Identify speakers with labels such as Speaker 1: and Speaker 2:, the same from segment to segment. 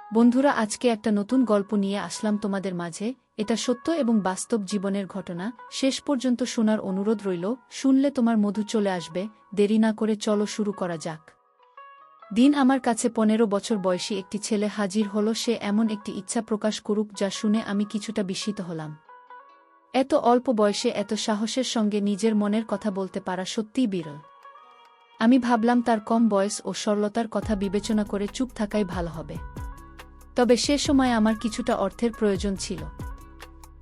Speaker 1: বন্ধুরা, আজকে একটা নতুন গল্প নিয়ে আসলাম তোমাদের মাঝে। এটা সত্য এবং বাস্তব জীবনের ঘটনা। শেষ পর্যন্ত শোনার অনুরোধ রইল। শুনলে তোমার মধু চলে আসবে। দেরি না করে চলো শুরু করা যাক। দিন আমার কাছে 15 বছর বয়সী একটি ছেলে হাজির হলো। সে এমন একটি ইচ্ছা প্রকাশ করুক যা শুনে আমি কিছুটা বিস্মিত হলাম। এত অল্প বয়সে এত সাহসের সঙ্গে নিজের মনের কথা বলতে পারা সত্যিই বিরল। আমি ভাবলাম তার কম বয়স ও সরলতার কথা বিবেচনা করে চুপ থাকাই ভালো হবে। তবে সে সময় আমার কিছুটা অর্থের প্রয়োজন ছিল।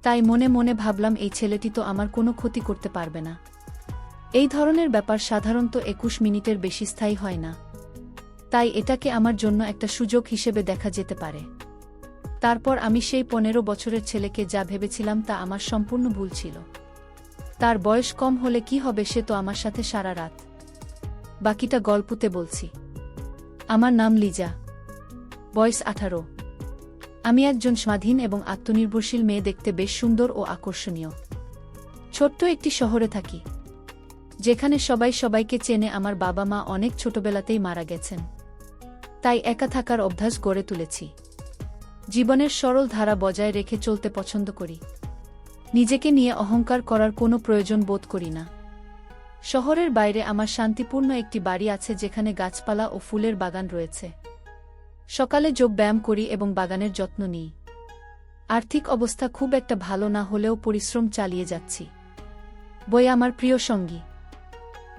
Speaker 1: তাই মনে মনে ভাবলাম, এই ছেলেটি তো আমার কোনো ক্ষতি করতে পারবে না। এই ধরনের ব্যাপার সাধারণত 21 মিনিটের বেশি স্থায়ী হয় না। তাই এটাকে আমার জন্য একটা সুযোগ হিসেবে দেখা যেতে পারে। তারপর আমি সেই 15 বছরের ছেলেকে যা ভেবেছিলাম তা আমার সম্পূর্ণ ভুল ছিল। তার বয়স কম হলে কি হবে, সে তো আমার সাথে সারা রাত। বাকিটা গল্পতে বলছি। আমার নাম লিজা। বয়স 18। আমি একজন স্বাধীন এবং আত্মনির্ভরশীল মেয়ে, দেখতে বেশ সুন্দর ও আকর্ষণীয়। ছোট্ট একটি শহরে থাকি, যেখানে সবাই সবাইকে চেনে। আমার বাবা মা অনেক ছোটবেলাতেই মারা গেছেন, তাই একা থাকার অভ্যাস গড়ে তুলেছি। জীবনের সরল ধারা বজায় রেখে চলতে পছন্দ করি। নিজেকে নিয়ে অহংকার করার কোনো প্রয়োজন বোধ করি না। শহরের বাইরে আমার শান্তিপূর্ণ একটি বাড়ি আছে, যেখানে গাছপালা ও ফুলের বাগান রয়েছে। সকালে যোগ ব্যায়াম করি এবং বাগানের যত্ন নিই। আর্থিক অবস্থা খুব একটা ভালো না হলেও পরিশ্রম চালিয়ে যাচ্ছি। বই আমার প্রিয় সঙ্গী।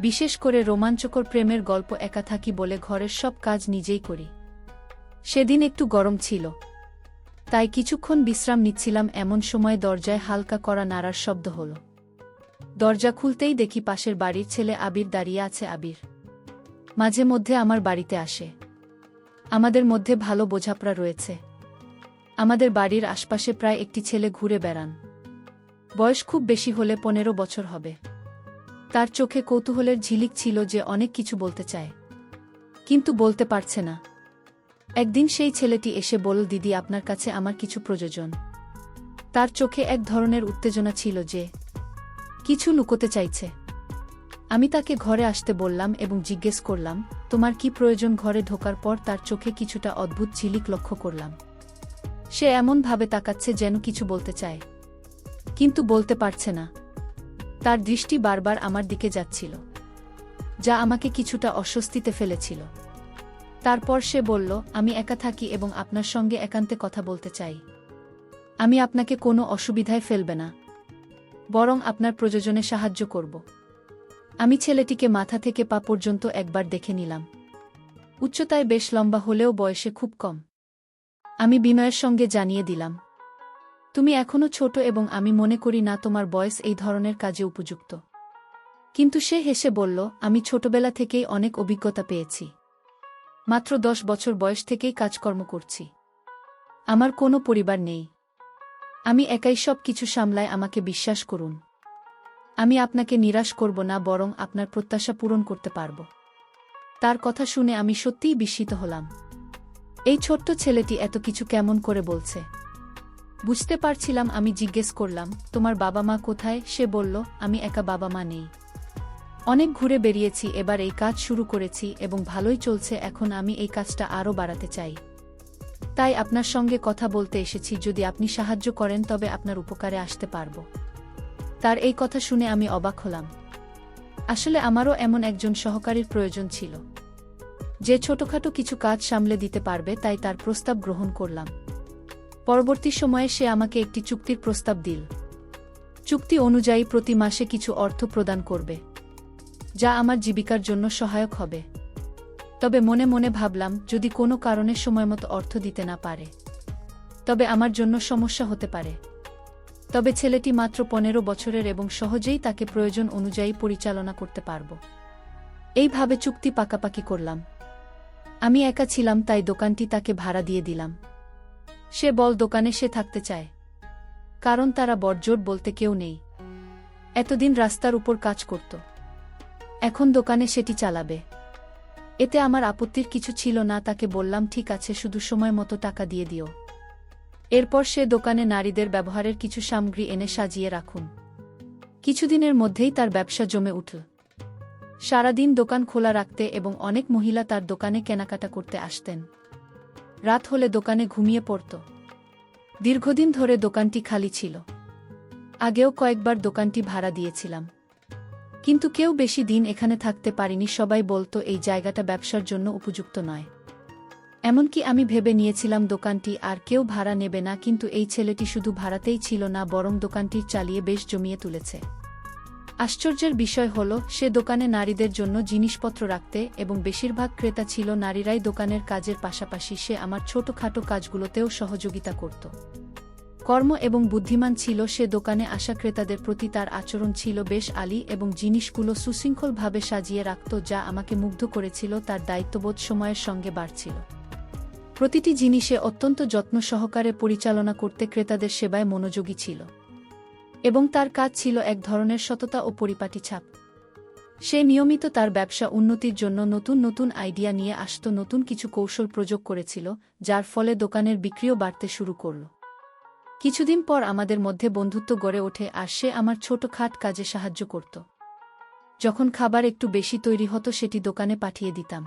Speaker 1: বিশেষ করে রোমাঞ্চকর প্রেমের গল্প। একা থাকি বলে ঘরের সব কাজ নিজেই করি। সেদিন একটু গরম ছিল, তাই কিছুক্ষণ বিশ্রাম নিচ্ছিলাম। এমন সময় দরজায় হালকা করা নাড়ার শব্দ হল। দরজা খুলতেই দেখি পাশের বাড়ির ছেলে আবির দাঁড়িয়ে আছে। আবির মাঝে মধ্যে আমার বাড়িতে আসে। আমাদের মধ্যে ভালো বোঝাপড়া রয়েছে। আমাদের বাড়ির আশপাশে প্রায় একটি ছেলে ঘুরে বেড়ান। বয়স খুব বেশি হলে 15 বছর হবে। তার চোখে কৌতূহলের ঝিলিক ছিল, যে অনেক কিছু বলতে চায়, কিন্তু বলতে পারছে না। একদিন সেই ছেলেটি এসে বলল, দিদি, আপনার কাছে আমার কিছু প্রয়োজন। তার চোখে এক ধরনের উত্তেজনা ছিল, যে কিছু লুকোতে চাইছে। আমি তাকে ঘরে আসতে বললাম এবং জিজ্ঞেস করলাম, তোমার কি প্রয়োজন? ঘরে ঢোকার পর তার চোখে কিছুটা অদ্ভুত ঝিলিক লক্ষ্য করলাম। সে এমনভাবে তাকাচ্ছে যেন কিছু বলতে চায়, কিন্তু বলতে পারছে না। তার দৃষ্টি বারবার আমার দিকে যাচ্ছিল, যা আমাকে কিছুটা অস্বস্তিতে ফেলেছিল। তারপর সে বলল, আমি একা থাকি এবং আপনার সঙ্গে একান্তে কথা বলতে চাই। আমি আপনাকে কোনো অসুবিধায় ফেলবে না, বরং আপনার প্রয়োজনে সাহায্য করব। আমি ছেলেটিকে মাথা থেকে পা পর্যন্ত একবার দেখে নিলাম। উচ্চতায় বেশ লম্বা হলেও বয়সে খুব কম। আমি বিনয়ের সঙ্গে জানিয়ে দিলাম, তুমি এখনো ছোট এবং আমি মনে করি না তোমার বয়স এই ধরনের কাজে উপযুক্ত। কিন্তু সে হেসে বলল, আমি ছোটবেলা থেকেই অনেক অভিজ্ঞতা পেয়েছি। মাত্র 10 বছর বয়স থেকেই কাজকর্ম করছি। আমার কোনো পরিবার নেই। আমি একাই সব কিছু সামলাই। আমাকে বিশ্বাস করুন। আমি আপনাকে নিরাশ করব না, বরং আপনার প্রত্যাশা পূরণ করতে পারব। তার কথা শুনে আমি সত্যিই বিস্মিত হলাম। এই ছোট্ট ছেলেটি এত কিছু কেমন করে বলছে? বুঝতে পারছিলাম। আমি জিজ্ঞেস করলাম, তোমার বাবা মা কোথায়? সে বলল, আমি একা, বাবা মা নেই। অনেক ঘুরে বেরিয়েছি, এবার এই কাজ শুরু করেছি এবং ভালোই চলছে। এখন আমি এই কাজটা আরও বাড়াতে চাই। তাই আপনার সঙ্গে কথা বলতে এসেছি। যদি আপনি সাহায্য করেন তবে আপনার উপকারে আসতে পারব। তার এই কথা শুনে আমি অবাক হলাম। আসলে আমারও এমন একজন সহকারীর প্রয়োজন ছিল, যে ছোটখাটো কিছু কাজ সামলে দিতে পারবে। তাই তার প্রস্তাব গ্রহণ করলাম। পরবর্তী সময়ে সে আমাকে একটি চুক্তির প্রস্তাব দিল। চুক্তি অনুযায়ী প্রতি মাসে কিছু অর্থ প্রদান করবে, যা আমার জীবিকার জন্য সহায়ক হবে। তবে মনে মনে ভাবলাম, যদি কোনো কারণে সময়মতো অর্থ দিতে না পারে, তবে আমার জন্য সমস্যা হতে পারে। তবে ছেলেটি মাত্র 15 বছরের এবং সহজেই তাকে প্রয়োজন অনুযায়ী পরিচালনা করতে পারব। এইভাবে চুক্তি পাকাপাকি করলাম। আমি একা ছিলাম, তাই দোকানটি তাকে ভাড়া দিয়ে দিলাম। সে বল দোকানে সে থাকতে চায়, কারণ তারা বড়জোর বলতে কেউ নেই। এতদিন রাস্তার উপর কাজ করত, এখন দোকানে সেটি চালাবে। এতে আমার আপত্তির কিছু ছিল না। তাকে বললাম, ঠিক আছে, শুধু সময় মতো টাকা দিয়ে দিও। এরপর সে দোকানে নারীদের ব্যবহারের কিছু সামগ্রী এনে সাজিয়ে রাখুন। কিছুদিনের মধ্যেই তার ব্যবসা জমে উঠল। সারাদিন দোকান খোলা রাখতে এবং অনেক মহিলা তার দোকানে কেনাকাটা করতে আসতেন। রাত হলে দোকানে ঘুমিয়ে পড়ত। দীর্ঘদিন ধরে দোকানটি খালি ছিল। আগেও কয়েকবার দোকানটি ভাড়া দিয়েছিলাম, কিন্তু কেউ বেশি দিন এখানে থাকতে পারেনি। সবাই বলতো এই জায়গাটা ব্যবসার জন্য উপযুক্ত নয়। এমনকি আমি ভেবে নিয়েছিলাম দোকানটি আর কেউ ভাড়া নেবে না, কিন্তু এই ছেলেটি শুধু ভাড়াতেই ছিল না, বরং দোকানটি চালিয়ে বেশ জমিয়ে তুলেছে। আশ্চর্যের বিষয় হল, সে দোকানে নারীদের জন্য জিনিসপত্র রাখতে এবং বেশিরভাগ ক্রেতা ছিল নারীরাই। দোকানের কাজের পাশাপাশি সে আমার ছোটখাটো কাজগুলোতেও সহযোগিতা করত। কর্ম এবং বুদ্ধিমান ছিল সে। দোকানে আসা ক্রেতাদের প্রতি তার আচরণ ছিল বেশ আলী এবং জিনিসগুলো সুশৃঙ্খলভাবে সাজিয়ে রাখত, যা আমাকে মুগ্ধ করেছিল। তার দায়িত্ববোধ সময়ের সঙ্গে বাড়ছিল। প্রতিটি জিনিসে অত্যন্ত যত্ন সহকারে পরিচালনা করতে ক্রেতাদের সেবায় মনোযোগী ছিল, এবং তার কাজ ছিল এক ধরনের সততা ও পরিপাটি ছাপ। সে নিয়মিত তার ব্যবসা উন্নতির জন্য নতুন নতুন আইডিয়া নিয়ে আসত, নতুন কিছু কৌশল প্রয়োগ করেছিল, যার ফলে দোকানের বিক্রিও বাড়তে শুরু করল। কিছুদিন পর আমাদের মধ্যে বন্ধুত্ব গড়ে ওঠে আর সে আমার ছোটখাট কাজে সাহায্য করত। যখন খাবার একটু বেশি তৈরি হতো সেটি দোকানে পাঠিয়ে দিতাম।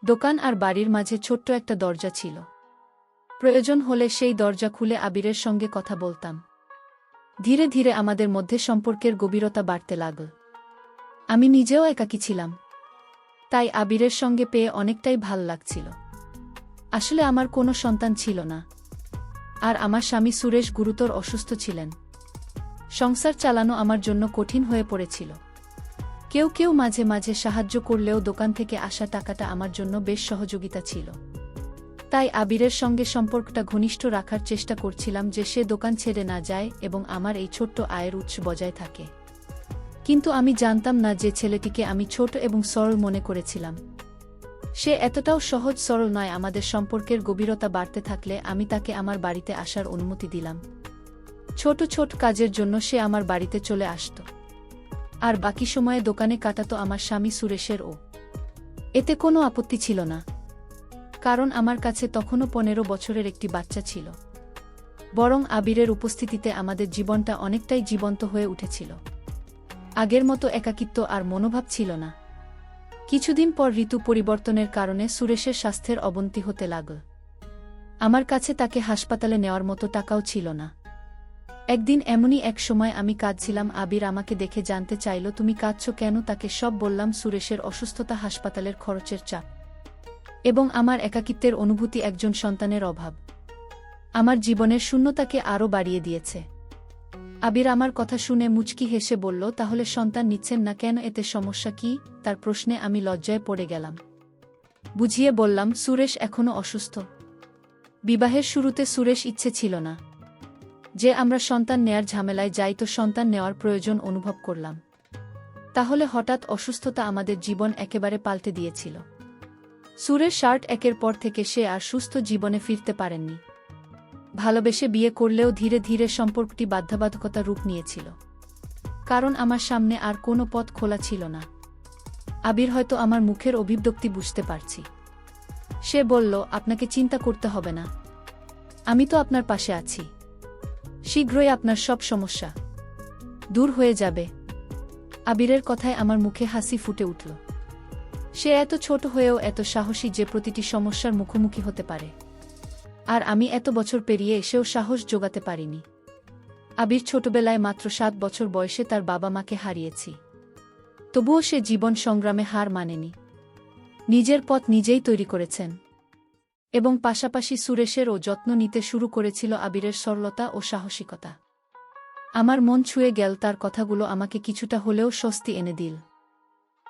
Speaker 1: দোকান আর বাড়ির মাঝে ছোট্ট একটা দরজা ছিল। প্রয়োজন হলে সেই দরজা খুলে আবিরের সঙ্গে কথা বলতাম। ধীরে ধীরে আমাদের মধ্যে সম্পর্কের গভীরতা বাড়তে লাগল। আমি নিজেও একাকী ছিলাম, তাই আবিরের সঙ্গে পেয়ে অনেকটাই ভাল লাগছিল। আসলে আমার কোনো সন্তান ছিল না, আর আমার স্বামী সুরেশ গুরুতর অসুস্থ ছিলেন। সংসার চালানো আমার জন্য কঠিন হয়ে পড়েছিল। কেউ কেউ মাঝে মাঝে সাহায্য করলেও দোকান থেকে আসা টাকাটা আমার জন্য বেশ সহযোগিতা ছিল। তাই আবিরের সঙ্গে সম্পর্কটা ঘনিষ্ঠ রাখার চেষ্টা করছিলাম, যে সে দোকান ছেড়ে না যায় এবং আমার এই ছোট্ট আয়ের উৎস বজায় থাকে। কিন্তু আমি জানতাম না যে ছেলেটিকে আমি ছোট এবং সরল মনে করেছিলাম, সে এতটাও সহজ সরল নয়। আমাদের সম্পর্কের গভীরতা বাড়তে থাকলে আমি তাকে আমার বাড়িতে আসার অনুমতি দিলাম। ছোট ছোট কাজের জন্য সে আমার বাড়িতে চলে আসত, আর বাকি সময়ে দোকানে কাটাতো আমার স্বামী সুরেশের। এতে কোনো আপত্তি ছিল না, কারণ আমার কাছে তখনও 15 বছরের একটি বাচ্চা ছিল। বরং আবিরের উপস্থিতিতে আমাদের জীবনটা অনেকটাই জীবন্ত হয়ে উঠেছিল। আগের মতো একাকিত্ব আর মনোভাব ছিল না। কিছুদিন পর ঋতু পরিবর্তনের কারণে সুরেশের স্বাস্থ্যের অবনতি হতে লাগল। আমার কাছে তাকে হাসপাতালে নেওয়ার মতো টাকাও ছিল না। একদিন এমনই এক সময় আমি কাঁদছিলাম। আবির আমাকে দেখে জানতে চাইল, তুমি কাঁদছ কেন? তাকে সব বললাম, সুরেশের অসুস্থতা, হাসপাতালের খরচের চাপ এবং আমার একাকিত্বের অনুভূতি, একজন সন্তানের অভাব আমার জীবনের শূন্যতাকে আরও বাড়িয়ে দিয়েছে। আবির আমার কথা শুনে মুচকি হেসে বলল, তাহলে সন্তান নিচ্ছেন না কেন? এতে সমস্যা কি? তার প্রশ্নে আমি লজ্জায় পড়ে গেলাম। বুঝিয়ে বললাম, সুরেশ এখনও অসুস্থ। বিবাহের শুরুতে সুরেশ ইচ্ছে ছিল না যে আমরা সন্তান নেয়ার ঝামেলায় যাই, তো সন্তান নেওয়ার প্রয়োজন অনুভব করলাম। তাহলে হঠাৎ অসুস্থতা আমাদের জীবন একেবারে পাল্টে দিয়েছিল। সুরেশ একের পর থেকে সে আর সুস্থ জীবনে ফিরতে পারেননি। ভালোবেসে বিয়ে করলেও ধীরে ধীরে সম্পর্কটি বাধ্যবাধকতার রূপ নিয়েছিল, কারণ আমার সামনে আর কোনো পথ খোলা ছিল না। আবির হয়তো আমার মুখের অভিব্যক্তি বুঝতে পারছি। সে বলল, আপনাকে চিন্তা করতে হবে না, আমি তো আপনার পাশে আছি। শীঘ্রই আপনার সব সমস্যা দূর হয়ে যাবে। আবিরের কথায় আমার মুখে হাসি ফুটে উঠল। সে এত ছোট হয়েও এত সাহসী যে প্রতিটি সমস্যার মুখোমুখি হতে পারে, আর আমি এত বছর পেরিয়ে এসেও সাহস জোগাতে পারিনি। আবির ছোটবেলায় মাত্র 7 বছর বয়সে তার বাবা মাকে হারিয়েছি, তবুও সে জীবন সংগ্রামে হার মানেনি। নিজের পথ নিজেই তৈরি করেছেন, এবং পাশাপাশি সুরেশেরও যত্ন নিতে শুরু করেছিল। আবিরের সরলতা ও সাহসিকতা আমার মন ছুঁয়ে গেল। তার কথাগুলো আমাকে কিছুটা হলেও স্বস্তি এনে দিল।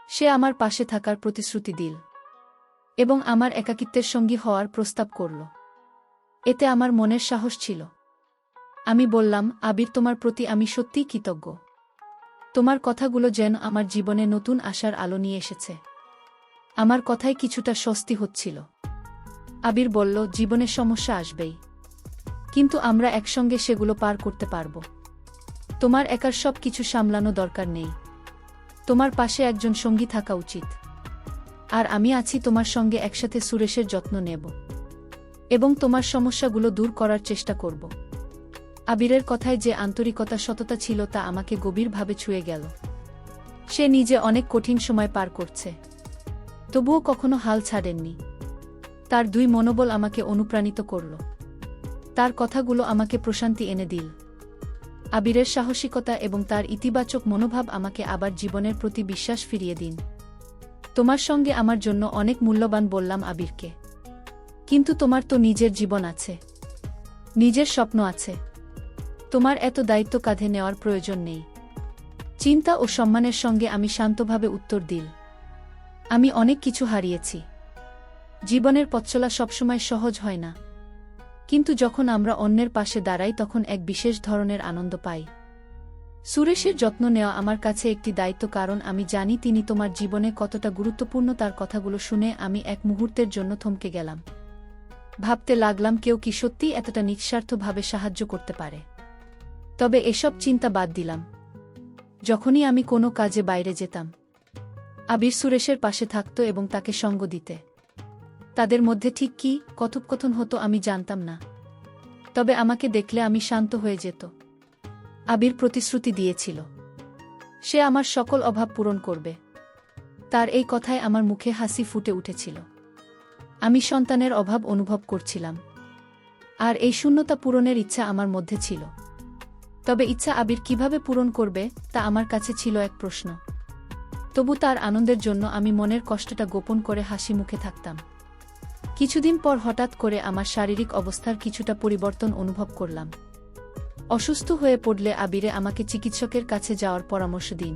Speaker 1: সে আমার পাশে থাকার প্রতিশ্রুতি দিল এবং আমার একাকিত্বের সঙ্গী হওয়ার প্রস্তাব করল। এতে আমার মনের সাহস ছিল। আমি বললাম, আবির, তোমার প্রতি আমি সত্যিই কৃতজ্ঞ। তোমার কথাগুলো যেন আমার জীবনে নতুন আশার আলো নিয়ে এসেছে। আমার কথায় কিছুটা স্বস্তি হচ্ছিল। আবির বলল, জীবনে সমস্যা আসবেই, কিন্তু আমরা একসঙ্গে সেগুলো পার করতে পারব। তোমার একার সব কিছু সামলানো দরকার নেই। তোমার পাশে একজন সঙ্গী থাকা উচিত, আর আমি আছি তোমার সঙ্গে। একসাথে সুরেশের যত্ন নেব এবং তোমার সমস্যাগুলো দূর করার চেষ্টা করব। আবিরের কথায় যে আন্তরিকতা, সততা ছিল, তা আমাকে গভীরভাবে ছুঁয়ে গেল। সে নিজে অনেক কঠিন সময় পার করছে, তবুও কখনো হাল ছাড়েননি। তার দুই মনোবল আমাকে অনুপ্রাণিত করল। তার কথাগুলো আমাকে প্রশান্তি এনে দিল। আবিরের সাহসিকতা এবং তার ইতিবাচক মনোভাব আমাকে আবার জীবনের প্রতি বিশ্বাস ফিরিয়ে দিন। তোমার সঙ্গে আমার জন্য অনেক মূল্যবান বললাম আবিরকে। কিন্তু তোমার তো নিজের জীবন আছে, নিজের স্বপ্ন আছে। তোমার এত দায়িত্ব কাঁধে নেওয়ার প্রয়োজন নেই। চিন্তা ও সম্মানের সঙ্গে আমি শান্তভাবে উত্তর দিল। আমি অনেক কিছু হারিয়েছি। জীবনের পথচলা সবসময় সহজ হয় না। কিন্তু যখন আমরা অন্যের পাশে দাঁড়াই তখন এক বিশেষ ধরনের আনন্দ পাই। সুরেশের যত্ন নেওয়া আমার কাছে একটি দায়িত্ব, কারণ আমি জানি তিনি তোমার জীবনে কতটা গুরুত্বপূর্ণ। তার কথাগুলো শুনে আমি এক মুহূর্তের জন্য থমকে গেলাম। ভাবতে লাগলাম, কেউ কি সত্যিই এতটা নিঃস্বার্থভাবে সাহায্য করতে পারে? তবে এসব চিন্তা বাদ দিলাম। যখনই আমি কোনো কাজে বাইরে যেতাম, আবির সুরেশের পাশে থাকত এবং তাকে সঙ্গ দিতে। তাদের মধ্যে ঠিক কী কথোপকথন হতো আমি জানতাম না, তবে আমাকে দেখলে আমি শান্ত হয়ে যেত। আবির প্রতিশ্রুতি দিয়েছিল, সে আমার সকল অভাব পূরণ করবে। তার এই কথায় আমার মুখে হাসি ফুটে উঠেছিল। আমি সন্তানের অভাব অনুভব করছিলাম, আর এই শূন্যতা পূরণের ইচ্ছা আমার মধ্যে ছিল। তবে ইচ্ছা আবির কিভাবে পূরণ করবে তা আমার কাছে ছিল এক প্রশ্ন। তবু তার আনন্দের জন্য আমি মনের কষ্টটা গোপন করে হাসি মুখে থাকতাম। কিছুদিন পর হঠাৎ করে আমার শারীরিক অবস্থার কিছুটা পরিবর্তন অনুভব করলাম। অসুস্থ হয়ে পড়লে আবিরে আমাকে চিকিৎসকের কাছে যাওয়ার পরামর্শ দিন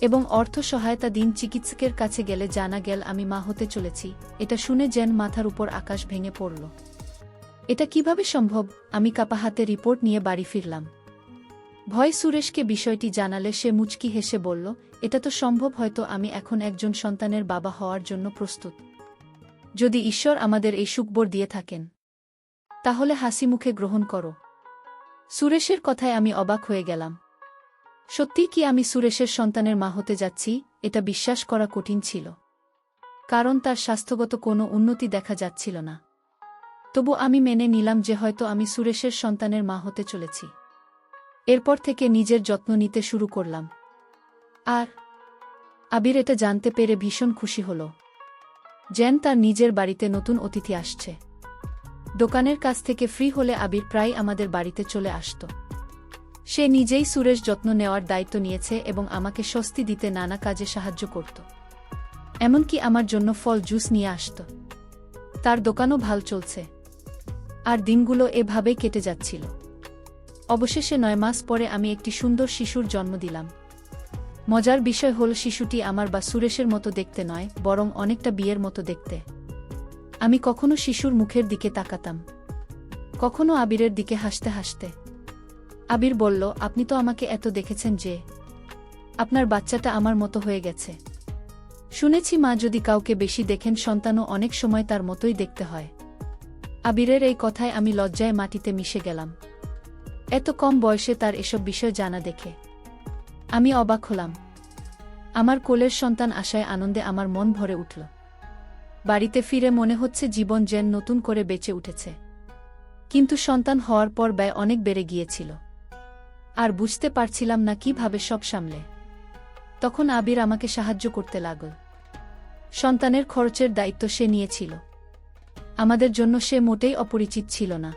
Speaker 1: এবং অর্থ সহায়তা দিন। চিকিৎসকের কাছে গেলে জানা গেল আমি মা হতে চলেছি। এটা শুনে যেন মাথার উপর আকাশ ভেঙে পড়ল। এটা কিভাবে সম্ভব? আমি কাঁপা হাতে রিপোর্ট নিয়ে বাড়ি ফিরলাম। ভয় সুরেশকে বিষয়টি জানালে সে মুচকি হেসে বলল, এটা তো সম্ভব, হয়তো আমি এখন একজন সন্তানের বাবা হওয়ার জন্য প্রস্তুত। যদি ঈশ্বর আমাদের এই সুখবর দিয়ে থাকেন, তাহলে হাসি মুখে গ্রহণ করো। সুরেশের কথায় আমি অবাক হয়ে গেলাম। সত্যিই কি আমি সুরেশের সন্তানের মা হতে যাচ্ছি? এটা বিশ্বাস করা কঠিন ছিল, কারণ তার স্বাস্থ্যগত কোনো উন্নতি দেখা যাচ্ছিল না। তবু আমি মেনে নিলাম যে হয়তো আমি সুরেশের সন্তানের মা হতে চলেছি। এরপর থেকে নিজের যত্ন নিতে শুরু করলাম। আর আবির এটা জানতে পেরে ভীষণ খুশি হল, যেন তার নিজের বাড়িতে নতুন অতিথি আসছে। দোকানের কাছ থেকে ফ্রি হলে আবির প্রায় আমাদের বাড়িতে চলে আসত। সে নিজেই সুরেশ যত্ন নেওয়ার দায়িত্ব নিয়েছে এবং আমাকে স্বস্তি দিতে নানা কাজে সাহায্য করত। এমনকি আমার জন্য ফল জুস নিয়ে আসত। তার দোকানও ভাল চলছে, আর দিনগুলো এভাবেই কেটে যাচ্ছিল। অবশেষে 9 মাস পরে আমি একটি সুন্দর শিশুর জন্ম দিলাম। মজার বিষয় হল, শিশুটি আমার বা সুরেশের মতো দেখতে নয়, বরং অনেকটা বিয়ের মতো দেখতে। আমি কখনো শিশুর মুখের দিকে তাকাতাম, কখনো আবিরের দিকে হাসতে হাসতে। আবির বলল, আপনি তো আমাকে এত দেখেছেন যে আপনার বাচ্চাটা আমার মতো হয়ে গেছে। শুনেছি মা যদি কাউকে বেশি দেখেন, সন্তানও অনেক সময় তার মতোই দেখতে হয়। আবিরের এই কথায় আমি লজ্জায় মাটিতে মিশে গেলাম। এত কম বয়সে তার এসব বিষয় জানা দেখে আমি অবাক হলাম। আমার কোলের সন্তান আশায় আনন্দে আমার মন ভরে উঠল। বাড়িতে ফিরে মনে হচ্ছে জীবন যেন নতুন করে বেঁচে উঠেছে। কিন্তু সন্তান হওয়ার পর ব্যয় অনেক বেড়ে গিয়েছিল, আর বুঝতে পারছিলাম না কিভাবে সব সামলে। তখন আবির আমাকে সাহায্য করতে লাগল। সন্তানের খরচের দায়িত্ব সে নিয়েছিল। আমাদের জন্য সে মোটেই অপরিচিত ছিল না।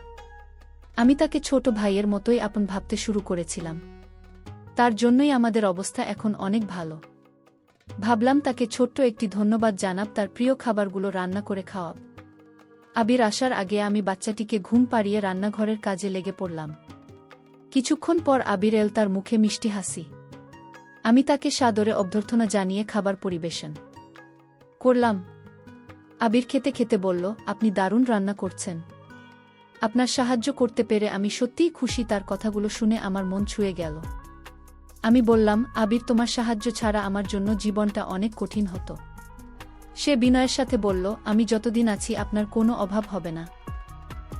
Speaker 1: আমি তাকে ছোট ভাইয়ের মতোই আপন ভাবতে শুরু করেছিলাম। তার জন্যই আমাদের অবস্থা এখন অনেক ভালো। ভাবলাম তাকে ছোট্ট একটি ধন্যবাদ জানাব, তার প্রিয় খাবারগুলো রান্না করে খাওয়াব। আবির আসার আগে আমি বাচ্চাটিকে ঘুম পাড়িয়ে রান্নাঘরের কাজে লেগে পড়লাম। কিছুক্ষণ পর আবির এল, তার মুখে মিষ্টি হাসি। আমি তাকে সাদরে অভ্যর্থনা জানিয়ে খাবার পরিবেশন করলাম। আবির খেতে খেতে বলল, আপনি দারুণ রান্না করছেন। আপনার সাহায্য করতে পেরে আমি সত্যিই খুশি। তার কথাগুলো শুনে আমার মন ছুঁয়ে গেল। আমি বললাম, আবির, তোমার সাহায্য ছাড়া আমার জন্য জীবনটা অনেক কঠিন হতো। সে বিনয়ের সাথে বলল, আমি যতদিন আছি আপনার কোনো অভাব হবে না।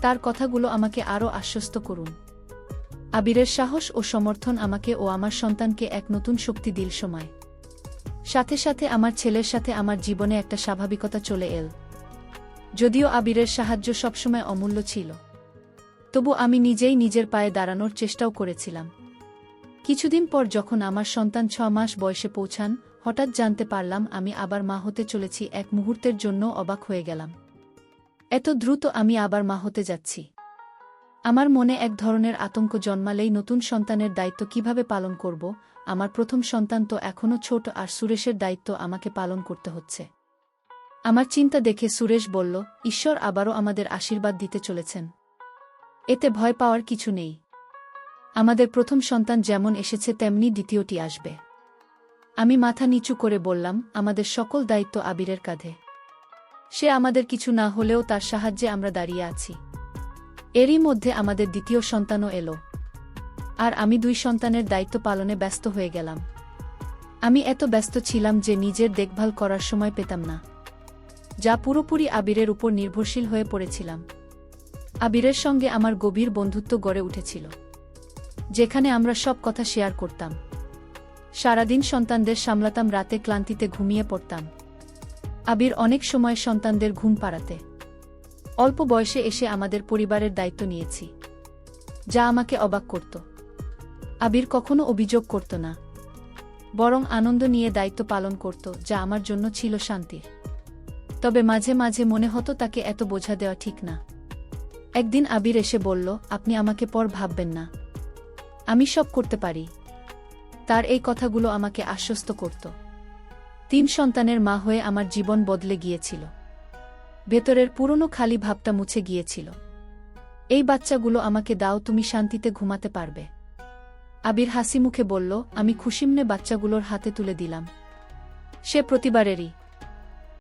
Speaker 1: তার কথাগুলো আমাকে আরও আশ্বস্ত করুন। আবিরের সাহস ও সমর্থন আমাকে ও আমার সন্তানকে এক নতুন শক্তি দিল। সময় সাথে সাথে আমার ছেলের সাথে আমার জীবনে একটা স্বাভাবিকতা চলে এল। যদিও আবিরের সাহায্য সবসময় অমূল্য ছিল, তবু আমি নিজেই নিজের পায়ে দাঁড়ানোর চেষ্টাও করেছিলাম। কিছুদিন পর যখন আমার সন্তান 6 মাস বয়সে পৌঁছান, হঠাৎ জানতে পারলাম আমি আবার মা হতে চলেছি। এক মুহূর্তের জন্য অবাক হয়ে গেলাম। এত দ্রুত আমি আবার মা হতে যাচ্ছি। আমার মনে এক ধরনের আতঙ্ক জন্মালেই নতুন সন্তানের দায়িত্ব কিভাবে পালন করব। আমার প্রথম সন্তান তো এখনও ছোট, আর সুরেশের দায়িত্ব আমাকে পালন করতে হচ্ছে। আমার চিন্তা দেখে সুরেশ বলল, ঈশ্বর আবারও আমাদের আশীর্বাদ দিতে চলেছেন। এতে ভয় পাওয়ার কিছু নেই। আমাদের প্রথম সন্তান যেমন এসেছে তেমনি দ্বিতীয়টি আসবে। আমি মাথা নিচু করে বললাম, আমাদের সকল দায়িত্ব আবিরের কাঁধে। সে আমাদের কিছু না হলেও তার সাহায্যে আমরা দাঁড়িয়ে আছি। এরই মধ্যে আমাদের দ্বিতীয় সন্তানও এলো, আর আমি 2 সন্তানের দায়িত্ব পালনে ব্যস্ত হয়ে গেলাম। আমি এত ব্যস্ত ছিলাম যে নিজের দেখভাল করার সময় পেতাম না, যা পুরোপুরি আবিরের উপর নির্ভরশীল হয়ে পড়েছিলাম। আবিরের সঙ্গে আমার গভীর বন্ধুত্ব গড়ে উঠেছিল, যেখানে আমরা সব কথা শেয়ার করতাম। সারাদিন সন্তানদের সামলাতাম, রাতে ক্লান্তিতে ঘুমিয়ে পড়তাম। আবির অনেক সময় সন্তানদের ঘুম পাড়াতে অল্প বয়সে এসে আমাদের পরিবারের দায়িত্ব নিয়েছি, যা আমাকে অবাক করত। আবির কখনো অভিযোগ করত না, বরং আনন্দ নিয়ে দায়িত্ব পালন করত, যা আমার জন্য ছিল শান্তির। তবে মাঝে মাঝে মনে হতো তাকে এত বোঝা দেওয়া ঠিক না। একদিন আবির এসে বলল, আপনি আমাকে পর ভাববেন না, আমি সব করতে পারি। তার এই কথাগুলো আমাকে আশ্বস্ত করত। 3 সন্তানের মা হয়ে আমার জীবন বদলে গিয়েছিল। ভেতরের পুরনো খালি ভাবটা মুছে গিয়েছিল। এই বাচ্চাগুলো আমাকে দাও, তুমি শান্তিতে ঘুমাতে পারবে। আবির হাসি মুখে বলল, আমি খুশিমনে বাচ্চাগুলোর হাতে তুলে দিলাম। সে প্রতিবারেরই